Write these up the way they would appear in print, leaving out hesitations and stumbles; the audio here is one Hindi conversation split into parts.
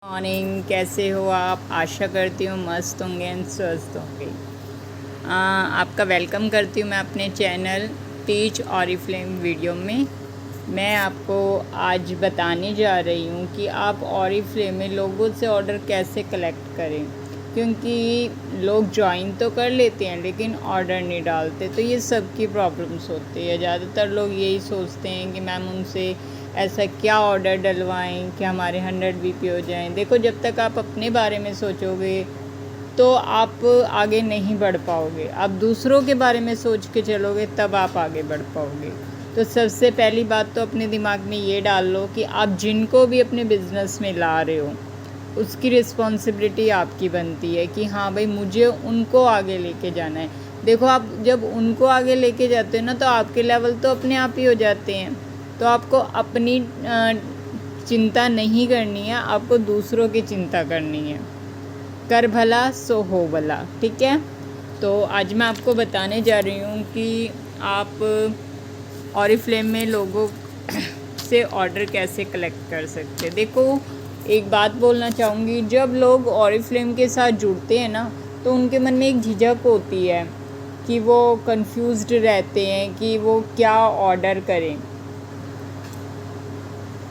मॉर्निंग, कैसे हो आप? आशा करती हूँ मस्त होंगे एंड स्वस्थ होंगे। आपका वेलकम करती हूँ मैं अपने चैनल टीच ऑरिफ्लेम वीडियो में। मैं आपको आज बताने जा रही हूँ कि आप ऑरिफ्लेम में लोगों से ऑर्डर कैसे कलेक्ट करें, क्योंकि लोग ज्वाइन तो कर लेते हैं लेकिन ऑर्डर नहीं डालते। तो ये सबकी प्रॉब्लम्स होती है। ज़्यादातर लोग यही सोचते हैं कि मैम उनसे ऐसा क्या ऑर्डर डलवाएं कि हमारे 100 बीपी हो जाएं। देखो, जब तक आप अपने बारे में सोचोगे तो आप आगे नहीं बढ़ पाओगे। आप दूसरों के बारे में सोच के चलोगे तब आप आगे बढ़ पाओगे। तो सबसे पहली बात तो अपने दिमाग में ये डाल लो कि आप जिनको भी अपने बिज़नेस में ला रहे हो उसकी रिस्पॉन्सिबिलिटी आपकी बनती है कि हाँ भाई, मुझे उनको आगे लेके जाना है। देखो, आप जब उनको आगे लेके जाते हो ना तो आपके लेवल तो अपने आप ही हो जाते हैं। तो आपको अपनी चिंता नहीं करनी है, आपको दूसरों की चिंता करनी है। कर भला सो हो भला, ठीक है। तो आज मैं आपको बताने जा रही हूँ कि आप ऑरिफ्लेम में लोगों से ऑर्डर कैसे कलेक्ट कर सकते हैं। देखो, एक बात बोलना चाहूँगी, जब लोग ऑरिफ्लेम के साथ जुड़ते हैं ना तो उनके मन में एक झिझक होती है कि वो कंफ्यूज्ड रहते हैं कि वो क्या ऑर्डर करें,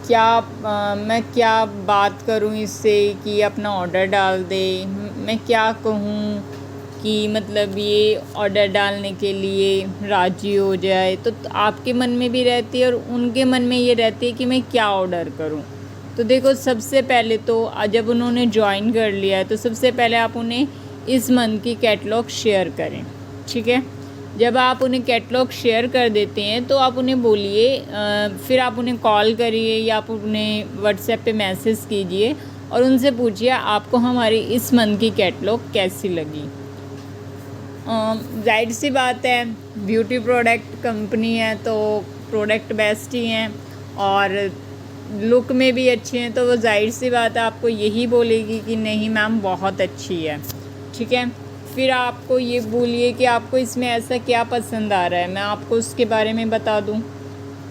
मैं क्या बात करूं इससे कि अपना ऑर्डर डाल दे। मैं क्या कहूं कि मतलब ये ऑर्डर डालने के लिए राज़ी हो जाए। तो आपके मन में भी रहती है और उनके मन में ये रहती है कि मैं क्या ऑर्डर करूं। तो देखो, सबसे पहले तो जब उन्होंने ज्वाइन कर लिया है तो सबसे पहले आप उन्हें इस मंथ की कैटलॉग शेयर करें, ठीक है। जब आप उन्हें कैटलॉग शेयर कर देते हैं तो आप उन्हें बोलिए, फिर आप उन्हें कॉल करिए या आप उन्हें व्हाट्सएप पे मैसेज कीजिए और उनसे पूछिए आपको हमारी इस मंथ की कैटलॉग कैसी लगी। जाहिर सी बात है, ब्यूटी प्रोडक्ट कंपनी है तो प्रोडक्ट बेस्ट ही हैं और लुक में भी अच्छे हैं, तो वो जाहिर सी बात है आपको यही बोलेगी कि नहीं मैम बहुत अच्छी है, ठीक है। फिर आपको ये बोलिए कि आपको इसमें ऐसा क्या पसंद आ रहा है, मैं आपको उसके बारे में बता दूं।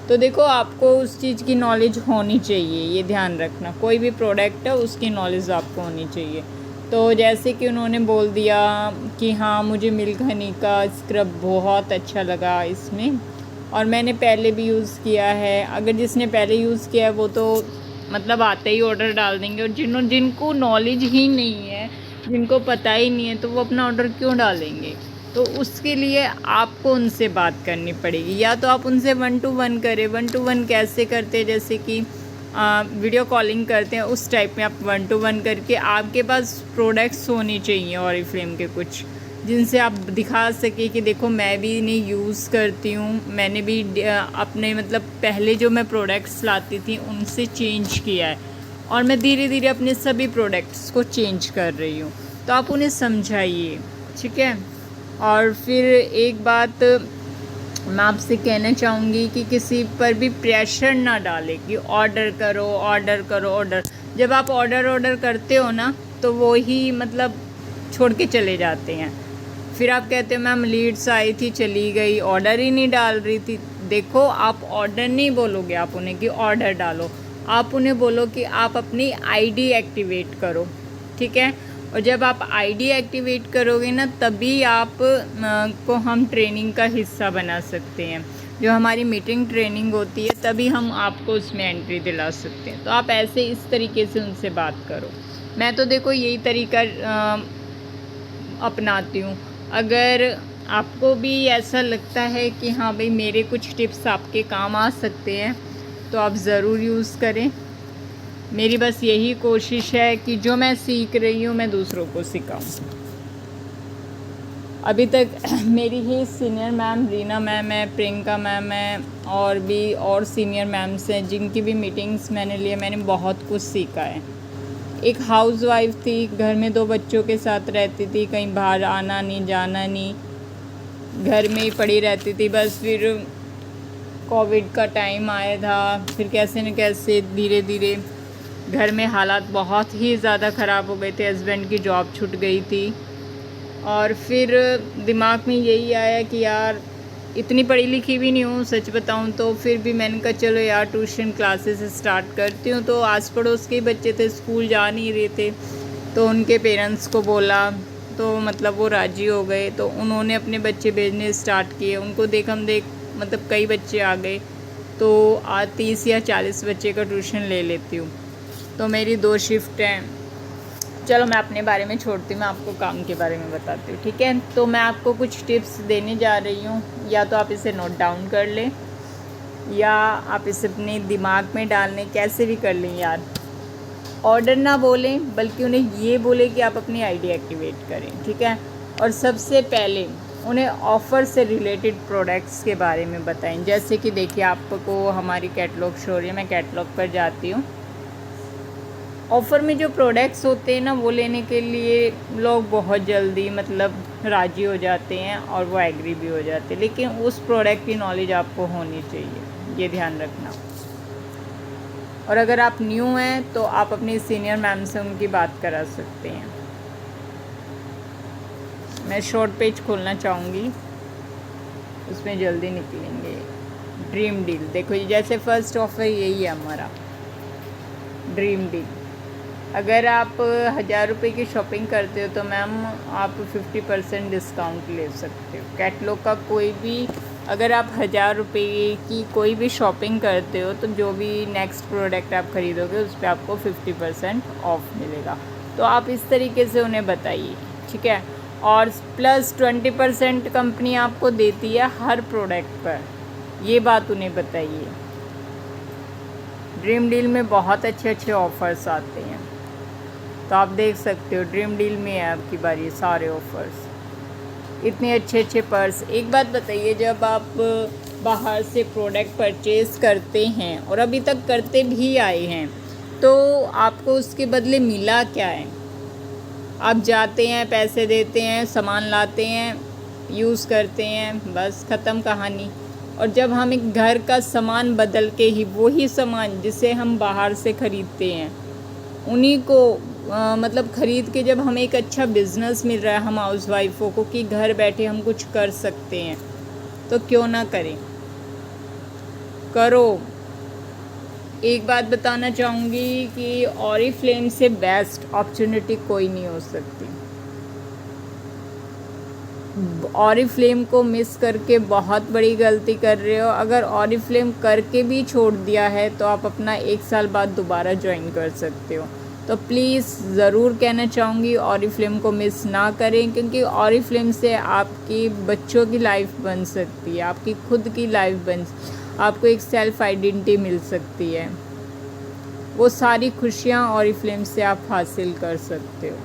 तो देखो, आपको उस चीज़ की नॉलेज होनी चाहिए, ये ध्यान रखना। कोई भी प्रोडक्ट है उसकी नॉलेज आपको होनी चाहिए। तो जैसे कि उन्होंने बोल दिया कि हाँ, मुझे मिल्क हनी का स्क्रब बहुत अच्छा लगा इसमें और मैंने पहले भी यूज़ किया है। अगर जिसने पहले यूज़ किया है वो तो मतलब आते ही ऑर्डर डाल देंगे, और जिनको नॉलेज ही नहीं है, जिनको पता ही नहीं है, तो वो अपना ऑर्डर क्यों डालेंगे। तो उसके लिए आपको उनसे बात करनी पड़ेगी। या तो आप उनसे 1 to 1 करें। 1 to 1 कैसे करते हैं, जैसे कि वीडियो कॉलिंग करते हैं उस टाइप में आप 1 to 1 करके आपके पास प्रोडक्ट्स होने चाहिए ऑरिफ्लेम के कुछ, जिनसे आप दिखा सके कि देखो मैं भी इन्हें यूज़ करती हूँ, मैंने भी अपने मतलब पहले जो मैं प्रोडक्ट्स लाती थी उनसे चेंज किया है और मैं धीरे धीरे अपने सभी प्रोडक्ट्स को चेंज कर रही हूँ। तो आप उन्हें समझाइए, ठीक है। और फिर एक बात मैं आपसे कहना चाहूँगी कि किसी पर भी प्रेशर ना डालें कि ऑर्डर करो ऑर्डर करो ऑर्डर। जब आप ऑर्डर करते हो ना तो वो ही मतलब छोड़ के चले जाते हैं। फिर आप कहते हो मैम लीड्स आई थी चली गई, ऑर्डर ही नहीं डाल रही थी। देखो, आप ऑर्डर नहीं बोलोगे आप उन्हें कि ऑर्डर डालो, आप उन्हें बोलो कि आप अपनी आईडी एक्टिवेट करो, ठीक है। और जब आप आईडी एक्टिवेट करोगे ना तभी आप को हम ट्रेनिंग का हिस्सा बना सकते हैं। जो हमारी मीटिंग ट्रेनिंग होती है तभी हम आपको उसमें एंट्री दिला सकते हैं। तो आप ऐसे इस तरीके से उनसे बात करो। मैं तो देखो यही तरीका अपनाती हूँ। अगर आपको भी ऐसा लगता है कि हाँ भाई मेरे कुछ टिप्स आपके काम आ सकते हैं तो आप ज़रूर यूज़ करें। मेरी बस यही कोशिश है कि जो मैं सीख रही हूँ मैं दूसरों को सिखाऊं। अभी तक मेरी ही सीनियर मैम रीना मैम है, प्रियंका मैम है और भी और सीनियर मैम्स हैं जिनकी भी मीटिंग्स मैंने लिए, मैंने बहुत कुछ सीखा है। एक हाउसवाइफ थी, घर में 2 बच्चों के साथ रहती थी, कहीं बाहर आना नहीं जाना नहीं, घर में ही पड़ी रहती थी बस। फिर कोविड का टाइम आया था, फिर कैसे न कैसे धीरे धीरे घर में हालात बहुत ही ज़्यादा ख़राब हो गए थे, हस्बैंड की जॉब छूट गई थी और फिर दिमाग में यही आया कि यार इतनी पढ़ी लिखी भी नहीं हूँ सच बताऊँ तो, फिर भी मैंने कहा चलो यार ट्यूशन क्लासेस स्टार्ट करती हूँ। तो आस पड़ोस के बच्चे थे, स्कूल जा नहीं रहे थे, तो उनके पेरेंट्स को बोला तो मतलब वो राज़ी हो गए, तो उन्होंने अपने बच्चे भेजने स्टार्ट किए। उनको देख मतलब कई बच्चे आ गए, तो आज 30 या 40 बच्चे का ट्यूशन ले लेती हूँ। तो मेरी 2 शिफ्ट हैं। चलो मैं अपने बारे में छोड़ती हूँ, मैं आपको काम के बारे में बताती हूँ, ठीक है। तो मैं आपको कुछ टिप्स देने जा रही हूँ, या तो आप इसे नोट डाउन कर लें या आप इसे अपने दिमाग में डाल लें, कैसे भी कर लें यार। ऑर्डर ना बोलें, बल्कि उन्हें ये बोलें कि आप अपनी आईडी एक्टिवेट करें, ठीक है। और सबसे पहले उन्हें ऑफ़र से रिलेटेड प्रोडक्ट्स के बारे में बताएं। जैसे कि देखिए आपको हमारी कैटलॉग शो हो रही है, मैं कैटलॉग पर जाती हूँ। ऑफ़र में जो प्रोडक्ट्स होते हैं ना, वो लेने के लिए लोग बहुत जल्दी मतलब राज़ी हो जाते हैं और वो एग्री भी हो जाते हैं, लेकिन उस प्रोडक्ट की नॉलेज आपको होनी चाहिए, ये ध्यान रखना। और अगर आप न्यू हैं तो आप अपनी सीनियर मैम से उनकी बात करा सकते हैं। मैं शॉर्ट पेज खोलना चाहूँगी, उसमें जल्दी निकलेंगे। ड्रीम डील देखो, ये जैसे फर्स्ट ऑफ़र यही है हमारा ड्रीम डील। अगर आप 1000 रुपये की शॉपिंग करते हो तो मैम आप 50% डिस्काउंट ले सकते हो। कैटलॉग का कोई भी, अगर आप 1000 रुपये की कोई भी शॉपिंग करते हो तो जो भी नेक्स्ट प्रोडक्ट आप ख़रीदोगे उस पर आपको 50% ऑफ मिलेगा। तो आप इस तरीके से उन्हें बताइए, ठीक है। और प्लस 20% कंपनी आपको देती है हर प्रोडक्ट पर, ये बात उन्हें बताइए। ड्रीम डील में बहुत अच्छे ऑफ़र्स आते हैं, तो आप देख सकते हो ड्रीम डील में है आपकी बारी सारे ऑफ़र्स, इतने अच्छे पर्स। एक बात बताइए, जब आप बाहर से प्रोडक्ट परचेज़ करते हैं और अभी तक करते भी आए हैं, तो आपको उसके बदले मिला क्या है? आप जाते हैं, पैसे देते हैं, सामान लाते हैं, यूज़ करते हैं, बस ख़त्म कहानी। और जब हम एक घर का सामान बदल के ही वही सामान जिसे हम बाहर से ख़रीदते हैं उन्हीं को मतलब ख़रीद के जब हमें एक अच्छा बिज़नेस मिल रहा है हम हाउस वाइफ़ों को कि घर बैठे हम कुछ कर सकते हैं, तो क्यों ना करें, करो। एक बात बताना चाहूँगी कि ऑरिफ्लेम से बेस्ट अपॉर्चुनिटी कोई नहीं हो सकती। ऑरिफ्लेम को मिस करके बहुत बड़ी गलती कर रहे हो। अगर ऑरिफ्लेम करके भी छोड़ दिया है तो आप अपना 1 साल बाद दोबारा ज्वाइन कर सकते हो। तो प्लीज़ ज़रूर कहना चाहूँगी ऑरिफ्लेम को मिस ना करें, क्योंकि ऑरिफ्लेम से आपकी बच्चों की लाइफ बन सकती है, आपकी खुद की लाइफ आपको एक सेल्फ़ आइडेंटिटी मिल सकती है। वो सारी खुशियाँ ऑरिफ्लेम से आप हासिल कर सकते हो।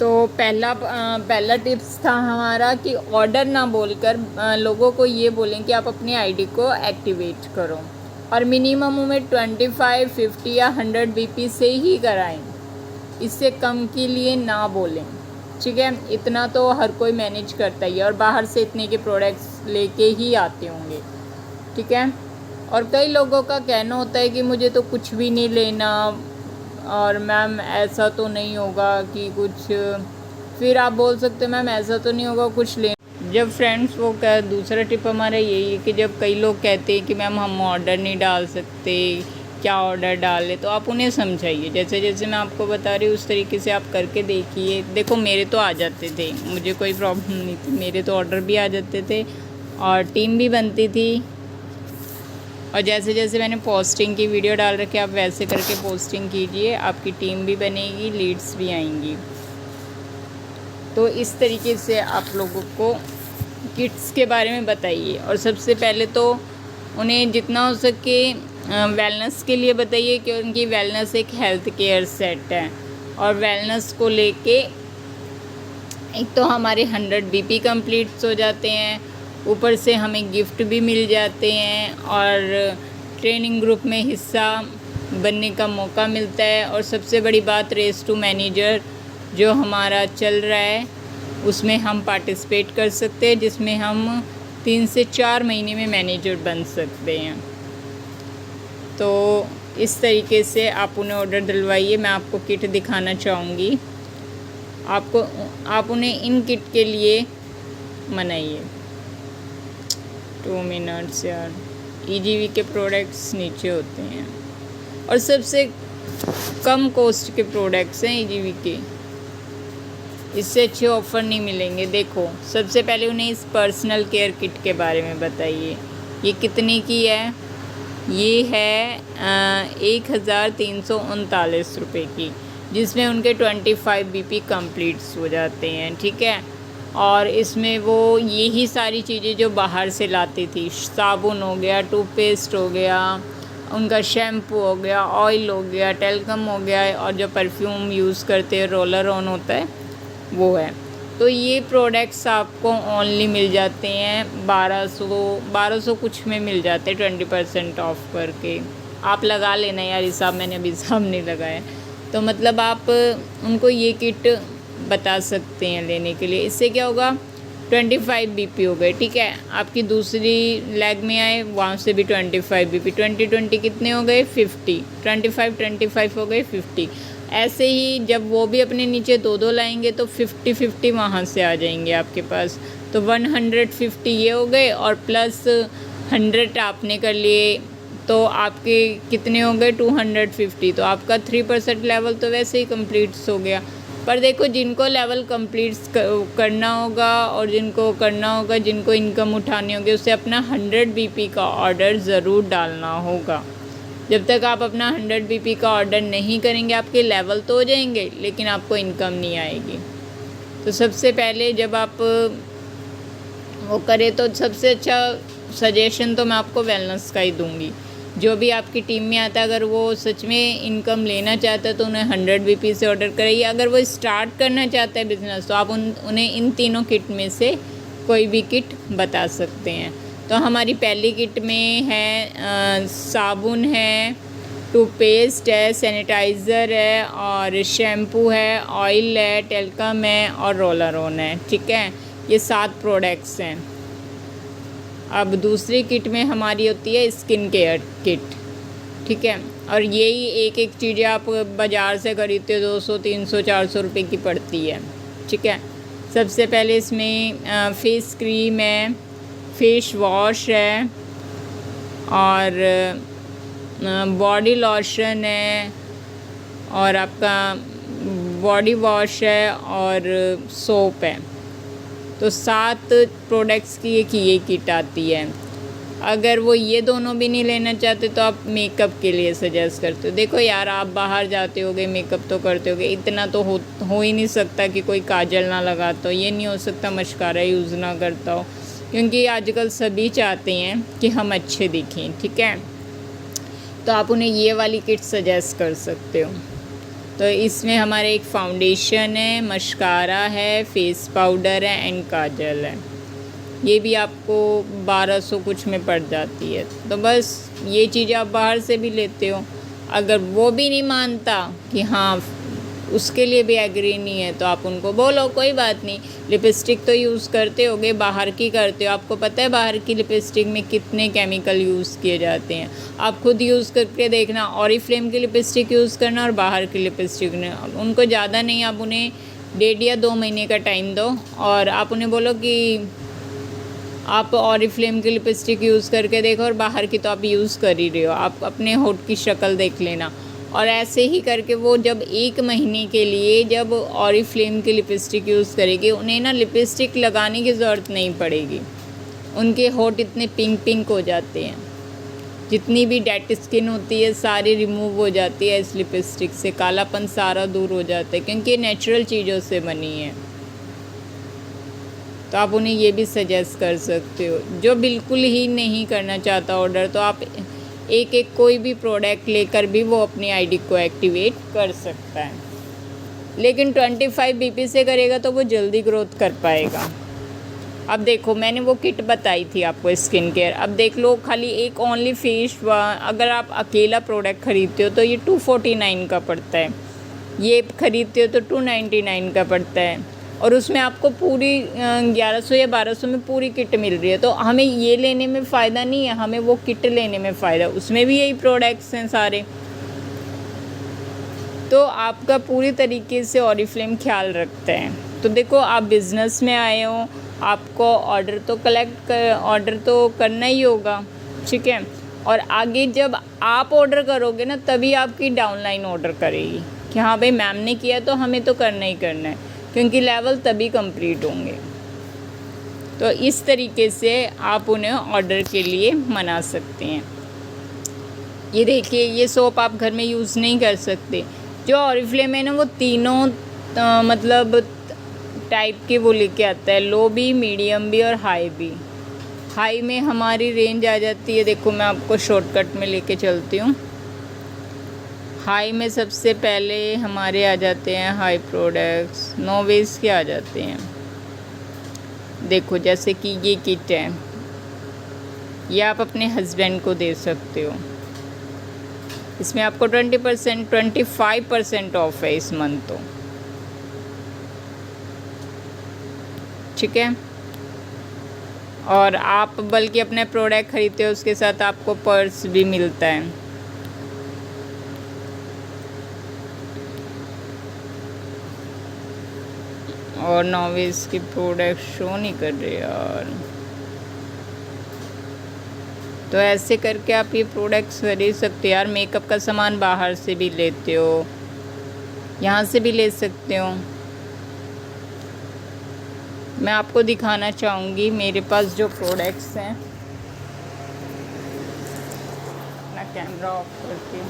तो पहला टिप्स था हमारा कि ऑर्डर ना बोलकर लोगों को ये बोलें कि आप अपनी आईडी को एक्टिवेट करो, और मिनिमम में 25, 50 या 100 BP से ही कराएं, इससे कम के लिए ना बोलें, ठीक है। इतना तो हर कोई मैनेज करता ही है, और बाहर से इतने के प्रोडक्ट्स लेके ही आते होंगे, ठीक है। और कई लोगों का कहना होता है कि मुझे तो कुछ भी नहीं लेना, और मैम ऐसा तो नहीं होगा कि कुछ, फिर आप बोल सकते मैम ऐसा तो नहीं होगा कुछ ले। जब फ्रेंड्स वो दूसरा टिप हमारा यही है कि जब कई लोग कहते हैं कि मैम हम ऑर्डर नहीं डाल सकते, क्या ऑर्डर डालें, तो आप उन्हें समझाइए। जैसे जैसे मैं आपको बता रही हूँ उस तरीके से आप करके देखिए। देखो मेरे तो आ जाते थे, मुझे कोई प्रॉब्लम नहीं थी, मेरे तो ऑर्डर भी आ जाते थे और टीम भी बनती थी। और जैसे जैसे मैंने पोस्टिंग की वीडियो डाल रखी है, आप वैसे करके पोस्टिंग कीजिए, आपकी टीम भी बनेगी, लीड्स भी आएंगी। तो इस तरीके से आप लोगों को किट्स के बारे में बताइए। और सबसे पहले तो उन्हें जितना हो सके वेलनेस के लिए बताइए कि उनकी वेलनेस एक हेल्थ केयर सेट है, और वेलनेस को लेके एक तो हमारे 100 BP कंप्लीट्स हो जाते हैं, ऊपर से हमें गिफ्ट भी मिल जाते हैं, और ट्रेनिंग ग्रुप में हिस्सा बनने का मौका मिलता है। और सबसे बड़ी बात, रेस टू मैनेजर जो हमारा चल रहा है उसमें हम पार्टिसिपेट कर सकते हैं, जिसमें हम 3 से 4 महीने में मैनेजर बन सकते हैं। तो इस तरीके से आप उन्हें ऑर्डर दिलवाइए। मैं आपको किट दिखाना चाहूँगी। आप उन्हें इन किट के लिए मनाइए। 2 मिनट्स यार। ईजीवी के प्रोडक्ट्स नीचे होते हैं और सबसे कम कॉस्ट के प्रोडक्ट्स हैं ईजीवी के, इससे अच्छे ऑफ़र नहीं मिलेंगे। देखो सबसे पहले उन्हें इस पर्सनल केयर किट के बारे में बताइए, ये कितने की है? ये है 1339 रुपये की, जिसमें उनके 25 BP कंप्लीट्स हो जाते हैं, ठीक है। और इसमें वो यही सारी चीज़ें जो बाहर से लाती थी, साबुन हो गया, टूथपेस्ट हो गया, उनका शैम्पू हो गया, ऑयल हो गया, टेल्कम हो गया, और जो परफ्यूम यूज़ करते हैं रोलर ऑन होता है वो है। तो ये प्रोडक्ट्स आपको ओनली मिल जाते हैं 1200 कुछ में मिल जाते हैं 20% ऑफ करके। आप लगा लेना यार हिसाब, मैंने अभी हिसाब नहीं लगाया। तो मतलब आप उनको ये किट बता सकते हैं लेने के लिए। इससे क्या होगा, 25 BP हो गए, ठीक है। आपकी दूसरी लेग में आए वहाँ से भी 25 BP, 20 कितने हो गए 50, 25 हो गए 50। ऐसे ही जब वो भी अपने नीचे 2 लाएंगे तो 50 वहाँ से आ जाएंगे आपके पास। तो 150 ये हो गए और प्लस 100 आपने कर लिए, तो आपके कितने हो गए 250। तो आपका 3% लेवल तो वैसे ही कंप्लीट्स हो गया। पर देखो जिनको लेवल कंप्लीट्स करना होगा और जिनको करना होगा, जिनको इनकम उठानी होगी, उसे अपना 100 BP का ऑर्डर ज़रूर डालना होगा। जब तक आप अपना 100 BP का ऑर्डर नहीं करेंगे, आपके लेवल तो हो जाएंगे लेकिन आपको इनकम नहीं आएगी। तो सबसे पहले जब आप वो करें तो सबसे अच्छा सजेशन तो मैं आपको वेलनेस का ही दूंगी। जो भी आपकी टीम में आता है, अगर वो सच में इनकम लेना चाहता है तो उन्हें 100 BP से ऑर्डर करिए। अगर वो स्टार्ट करना चाहता है बिज़नेस तो आप उन्हें इन तीनों किट में से कोई भी किट बता सकते हैं। तो हमारी पहली किट में है साबुन है, टूथपेस्ट है, सैनिटाइज़र है और शैम्पू है, ऑयल है, टेल्कम है और रोलर ऑन है, ठीक है। ये 7 प्रोडक्ट्स हैं। अब दूसरी किट में हमारी होती है स्किन केयर किट, ठीक है। और यही एक चीज़ें आप बाज़ार से खरीदते हो 200, 300, 400 रुपये की पड़ती है, ठीक है। सबसे पहले इसमें फेस क्रीम है, फेस वॉश है और बॉडी लोशन है और आपका बॉडी वॉश है और सोप है। तो 7 प्रोडक्ट्स की एक ये किट आती है। अगर वो ये दोनों भी नहीं लेना चाहते तो आप मेकअप के लिए सजेस्ट करते हो। देखो यार, आप बाहर जाते होगे, मेकअप तो करते होगे, इतना तो हो ही नहीं सकता कि कोई काजल ना लगाता हो, ये नहीं हो सकता मस्कारा यूज़ ना करता हो, क्योंकि आजकल सभी चाहते हैं कि हम अच्छे दिखें, ठीक है। तो आप उन्हें ये वाली किट सजेस्ट कर सकते हो। तो इसमें हमारे एक फाउंडेशन है, मस्कारा है, फेस पाउडर है एंड काजल है। ये भी आपको 1200 कुछ में पड़ जाती है। तो बस ये चीज़ें आप बाहर से भी लेते हो। अगर वो भी नहीं मानता कि हाँ उसके लिए भी एग्री नहीं है तो आप उनको बोलो कोई बात नहीं, लिपस्टिक तो यूज़ करते होगे, बाहर की करते हो, आपको पता है बाहर की लिपस्टिक में कितने केमिकल यूज़ किए जाते हैं। आप खुद यूज़ करके देखना, ऑरिफ्लेम की लिपस्टिक यूज़ करना और बाहर की लिपस्टिक ने, उनको ज़्यादा नहीं, आप उन्हें 1.5 या 2 महीने का टाइम दो और आप उन्हें बोलो कि आप ऑरिफ्लेम की लिपस्टिक यूज़ करके देखो और बाहर की तो आप यूज़ कर ही रहे हो, आप अपने होठ की शक्ल देख लेना। और ऐसे ही करके वो जब 1 महीने के लिए जब ऑरिफ्लेम की लिपस्टिक यूज़ करेगी, उन्हें ना लिपस्टिक लगाने की ज़रूरत नहीं पड़ेगी। उनके होठ इतने पिंक हो जाते हैं, जितनी भी डेड स्किन होती है सारी रिमूव हो जाती है इस लिपस्टिक से, कालापन सारा दूर हो जाता है क्योंकि ये नेचुरल चीज़ों से बनी है। तो आप उन्हें ये भी सजेस्ट कर सकते हो। जो बिल्कुल ही नहीं करना चाहता ऑर्डर, तो आप एक कोई भी प्रोडक्ट लेकर भी वो अपनी आईडी को एक्टिवेट कर सकता है। लेकिन 25 BP से करेगा तो वो जल्दी ग्रोथ कर पाएगा। अब देखो, मैंने वो किट बताई थी आपको स्किन केयर, अब देख लो खाली एक ओनली फेस, अगर आप अकेला प्रोडक्ट ख़रीदते हो तो ये 249 का पड़ता है, ये ख़रीदते हो तो 299 का पड़ता है और उसमें आपको पूरी 1100 या 1200 में पूरी किट मिल रही है। तो हमें ये लेने में फ़ायदा नहीं है, हमें वो किट लेने में फ़ायदा, उसमें भी यही प्रोडक्ट्स हैं सारे। तो आपका पूरी तरीके से ऑरिफ्लेम ख्याल रखता है। तो देखो, आप बिज़नेस में आए हो, आपको ऑर्डर तो करना ही होगा, ठीक है। और आगे जब आप ऑर्डर करोगे ना, तभी आपकी डाउनलाइन ऑर्डर करेगी कि हाँ भाई मैम ने किया तो हमें तो करना ही करना है, क्योंकि लेवल तभी कंप्लीट होंगे। तो इस तरीके से आप उन्हें ऑर्डर के लिए मना सकते हैं। ये देखिए, ये सोप आप घर में यूज़ नहीं कर सकते। जो ऑरिफ्लेम है ना, वो तीनों मतलब टाइप के वो लेके आता है, लो भी, मीडियम भी और हाई भी। हाई में हमारी रेंज आ जाती है, देखो मैं आपको शॉर्टकट में लेके चलती हूँ। हाई में सबसे पहले हमारे आ जाते हैं हाई प्रोडक्ट्स, नोवेस के आ जाते हैं। देखो जैसे कि ये किट है, ये आप अपने हस्बैंड को दे सकते हो। इसमें आपको 25% ऑफ है इस मंथ तो, ठीक है। और आप बल्कि अपने प्रोडक्ट खरीदते हो, उसके साथ आपको पर्स भी मिलता है। और नॉविस की प्रोडक्ट शो नहीं कर रहे यार। तो ऐसे करके आप ये प्रोडक्ट्स खरीद सकते हो यार। मेकअप का सामान बाहर से भी लेते हो, यहाँ से भी ले सकते हो। मैं आपको दिखाना चाहूँगी मेरे पास जो प्रोडक्ट्स हैं। अपना कैमरा ऑफ करके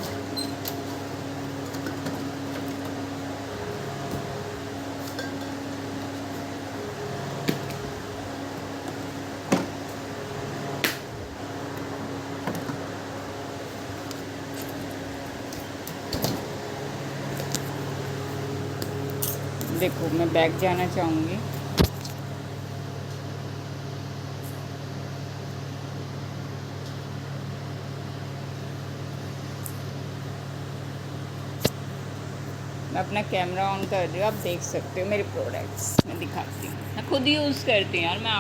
देखो, मैं बैक जाना चाहूँगी। मैं अपना कैमरा ऑन कर रही हूँ, आप देख सकते हो मेरे प्रोडक्ट्स। मैं दिखाती हूँ, मैं खुद यूज़ करती हूँ यार। मैं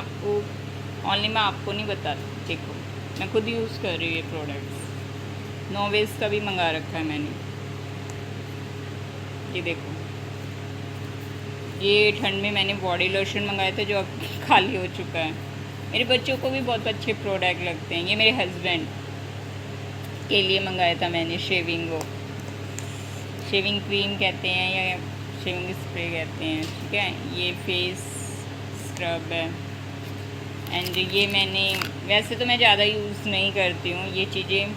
आपको नहीं बताती। देखो, मैं खुद यूज़ कर रही हूँ ये प्रोडक्ट्स। नोवेस का भी मंगा रखा है मैंने। ये देखो, ये ठंड में मैंने बॉडी लोशन मंगाया था जो अब खाली हो चुका है। मेरे बच्चों को भी बहुत अच्छे प्रोडक्ट लगते हैं। ये मेरे हस्बैंड के लिए मंगाया था मैंने शेविंग क्रीम कहते हैं या शेविंग स्प्रे कहते हैं, ठीक है। ये फेस स्क्रब है। एंड ये मैंने, वैसे तो मैं ज़्यादा यूज़ नहीं करती हूँ ये चीज़ें।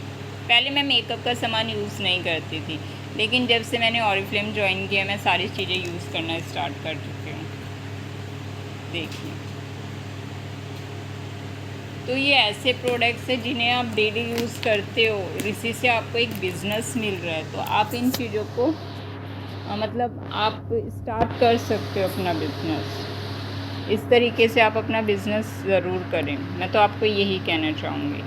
पहले मैं मेकअप का सामान यूज़ नहीं करती थी, लेकिन जब से मैंने ऑरिफ्लेम ज्वाइन किया मैं सारी चीज़ें यूज़ करना स्टार्ट कर चुकी हूँ। देखिए, तो ये ऐसे प्रोडक्ट्स हैं जिन्हें आप डेली यूज़ करते हो, इसी से आपको एक बिज़नेस मिल रहा है। तो आप इन चीज़ों को मतलब आप स्टार्ट कर सकते हो अपना बिज़नेस। इस तरीके से आप अपना बिज़नेस ज़रूर करें, मैं तो आपको यही कहना चाहूँगी।